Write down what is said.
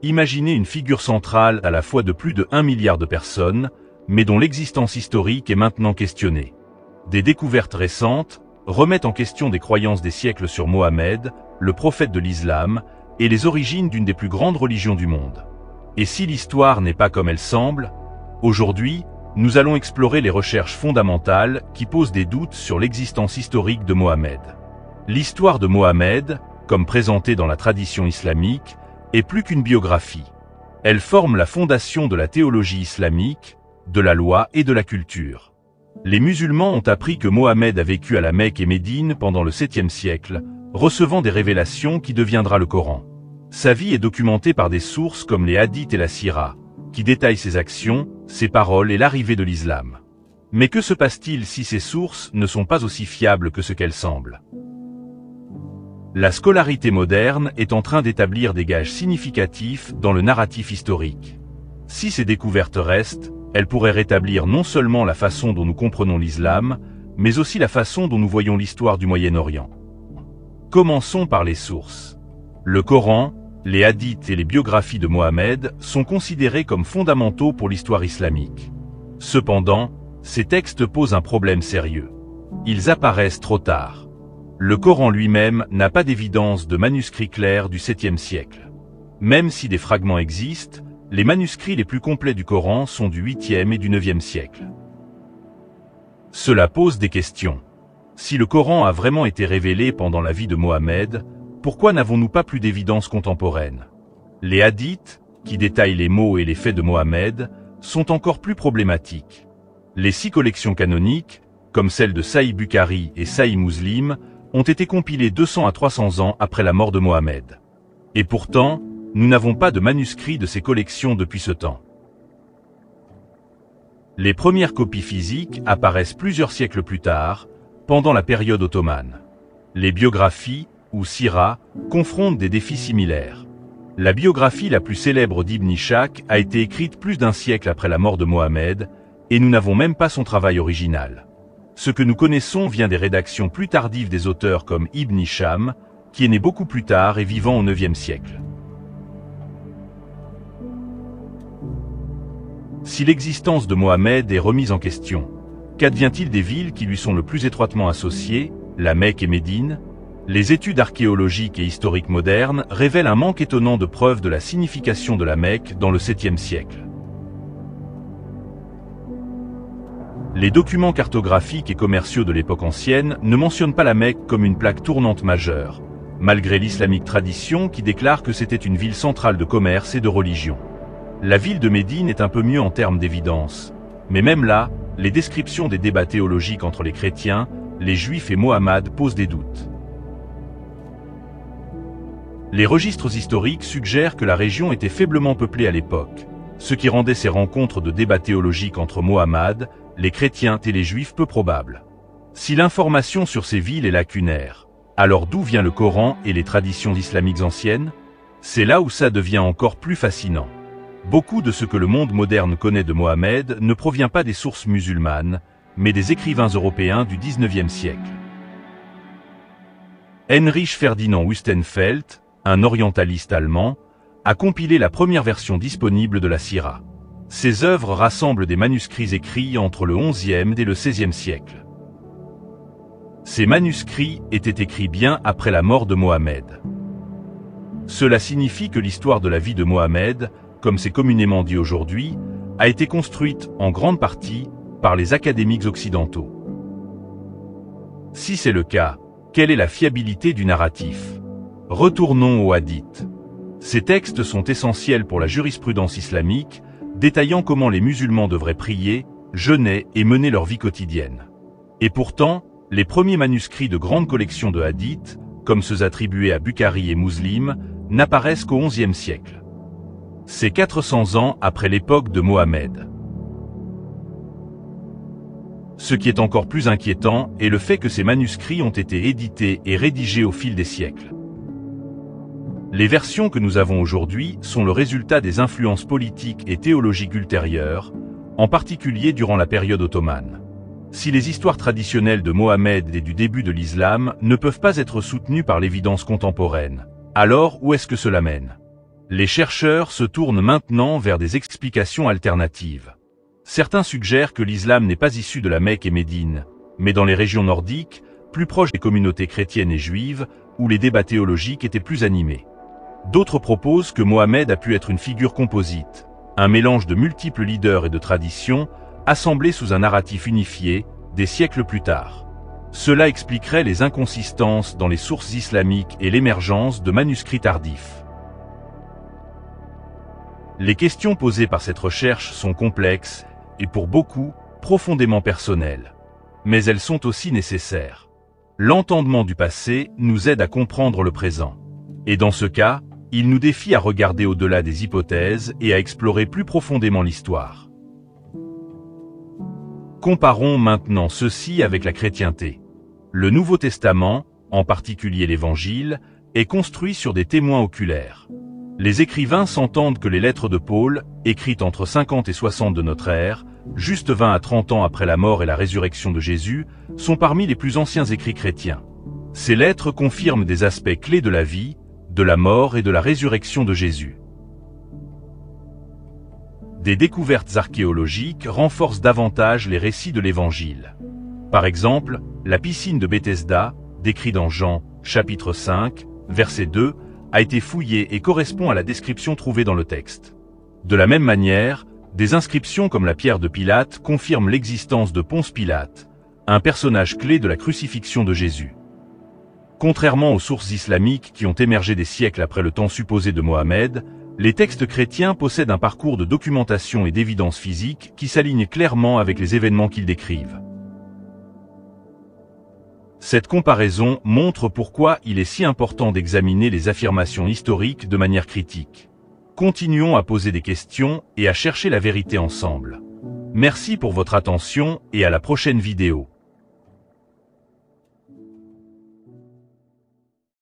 Imaginez une figure centrale à la fois de plus de 1 milliard de personnes, mais dont l'existence historique est maintenant questionnée. Des découvertes récentes remettent en question des croyances des siècles sur Mohammed, le prophète de l'islam, et les origines d'une des plus grandes religions du monde. Et si l'histoire n'est pas comme elle semble, aujourd'hui, nous allons explorer les recherches fondamentales qui posent des doutes sur l'existence historique de Mohammed. L'histoire de Mohammed, comme présentée dans la tradition islamique, est plus qu'une biographie. Elle forme la fondation de la théologie islamique, de la loi et de la culture. Les musulmans ont appris que Mohammed a vécu à la Mecque et Médine pendant le 7e siècle, recevant des révélations qui deviendra le Coran. Sa vie est documentée par des sources comme les hadiths et la sira, qui détaillent ses actions, ses paroles et l'arrivée de l'islam. Mais que se passe-t-il si ces sources ne sont pas aussi fiables que ce qu'elles semblent? La scolarité moderne est en train d'établir des gages significatifs dans le narratif historique. Si ces découvertes restent, elles pourraient rétablir non seulement la façon dont nous comprenons l'islam, mais aussi la façon dont nous voyons l'histoire du Moyen-Orient. Commençons par les sources. Le Coran, les hadiths et les biographies de Mohammed sont considérés comme fondamentaux pour l'histoire islamique. Cependant, ces textes posent un problème sérieux. Ils apparaissent trop tard. Le Coran lui-même n'a pas d'évidence de manuscrits clairs du 7e siècle. Même si des fragments existent, les manuscrits les plus complets du Coran sont du 8e et du 9e siècle. Cela pose des questions. Si le Coran a vraiment été révélé pendant la vie de Mohammed, pourquoi n'avons-nous pas plus d'évidence contemporaine? Les hadiths, qui détaillent les mots et les faits de Mohammed, sont encore plus problématiques. Les 6 collections canoniques, comme celles de Sahih Bukhari et Sahih Muslim, ont été compilées 200 à 300 ans après la mort de Mohammed. Et pourtant, nous n'avons pas de manuscrits de ces collections depuis ce temps. Les premières copies physiques apparaissent plusieurs siècles plus tard, pendant la période ottomane. Les biographies, ou sira, confrontent des défis similaires. La biographie la plus célèbre d'Ibn Ishaq a été écrite plus d'1 siècle après la mort de Mohammed, et nous n'avons même pas son travail original. Ce que nous connaissons vient des rédactions plus tardives des auteurs comme Ibn Hisham, qui est né beaucoup plus tard et vivant au 9e siècle. Si l'existence de Mohammed est remise en question, qu'advient-il des villes qui lui sont le plus étroitement associées, la Mecque et Médine? Les études archéologiques et historiques modernes révèlent un manque étonnant de preuves de la signification de la Mecque dans le 7e siècle. Les documents cartographiques et commerciaux de l'époque ancienne ne mentionnent pas la Mecque comme une plaque tournante majeure, malgré l'islamique tradition qui déclare que c'était une ville centrale de commerce et de religion. La ville de Médine est un peu mieux en termes d'évidence, mais même là, les descriptions des débats théologiques entre les chrétiens, les juifs et Mohammed posent des doutes. Les registres historiques suggèrent que la région était faiblement peuplée à l'époque, ce qui rendait ces rencontres de débats théologiques entre Mohammed, les chrétiens et les juifs peu probables. Si l'information sur ces villes est lacunaire, alors d'où vient le Coran et les traditions islamiques anciennes? C'est là où ça devient encore plus fascinant. Beaucoup de ce que le monde moderne connaît de Mohammed ne provient pas des sources musulmanes, mais des écrivains européens du 19e siècle. Heinrich Ferdinand Wüstenfeld, un orientaliste allemand, a compilé la première version disponible de la Sira. Ses œuvres rassemblent des manuscrits écrits entre le XIe et le XVIe siècle. Ces manuscrits étaient écrits bien après la mort de Mohammed. Cela signifie que l'histoire de la vie de Mohammed, comme c'est communément dit aujourd'hui, a été construite en grande partie par les académiques occidentaux. Si c'est le cas, quelle est la fiabilité du narratif? Retournons aux hadiths. Ces textes sont essentiels pour la jurisprudence islamique, détaillant comment les musulmans devraient prier, jeûner et mener leur vie quotidienne. Et pourtant, les premiers manuscrits de grandes collections de hadiths, comme ceux attribués à Bukhari et Muslim, n'apparaissent qu'au XIe siècle. C'est 400 ans après l'époque de Mohammed. Ce qui est encore plus inquiétant est le fait que ces manuscrits ont été édités et rédigés au fil des siècles. Les versions que nous avons aujourd'hui sont le résultat des influences politiques et théologiques ultérieures, en particulier durant la période ottomane. Si les histoires traditionnelles de Mohammed et du début de l'islam ne peuvent pas être soutenues par l'évidence contemporaine, alors où est-ce que cela mène? Les chercheurs se tournent maintenant vers des explications alternatives. Certains suggèrent que l'islam n'est pas issu de la Mecque et Médine, mais dans les régions nordiques, plus proches des communautés chrétiennes et juives, où les débats théologiques étaient plus animés. D'autres proposent que Mohammed a pu être une figure composite, un mélange de multiples leaders et de traditions, assemblés sous un narratif unifié, des siècles plus tard. Cela expliquerait les inconsistances dans les sources islamiques et l'émergence de manuscrits tardifs. Les questions posées par cette recherche sont complexes et pour beaucoup, profondément personnelles. Mais elles sont aussi nécessaires. L'entendement du passé nous aide à comprendre le présent. Et dans ce cas, il nous défie à regarder au-delà des hypothèses et à explorer plus profondément l'histoire. Comparons maintenant ceci avec la chrétienté. Le Nouveau Testament, en particulier l'Évangile, est construit sur des témoins oculaires. Les écrivains s'entendent que les lettres de Paul, écrites entre 50 et 60 de notre ère, juste 20 à 30 ans après la mort et la résurrection de Jésus, sont parmi les plus anciens écrits chrétiens. Ces lettres confirment des aspects clés de la vie, de la mort et de la résurrection de Jésus. Des découvertes archéologiques renforcent davantage les récits de l'Évangile. Par exemple, la piscine de Bethesda, décrite dans Jean, chapitre 5, verset 2, a été fouillée et correspond à la description trouvée dans le texte. De la même manière, des inscriptions comme la pierre de Pilate confirment l'existence de Ponce Pilate, un personnage clé de la crucifixion de Jésus. Contrairement aux sources islamiques qui ont émergé des siècles après le temps supposé de Mohammed, les textes chrétiens possèdent un parcours de documentation et d'évidence physique qui s'aligne clairement avec les événements qu'ils décrivent. Cette comparaison montre pourquoi il est si important d'examiner les affirmations historiques de manière critique. Continuons à poser des questions et à chercher la vérité ensemble. Merci pour votre attention et à la prochaine vidéo.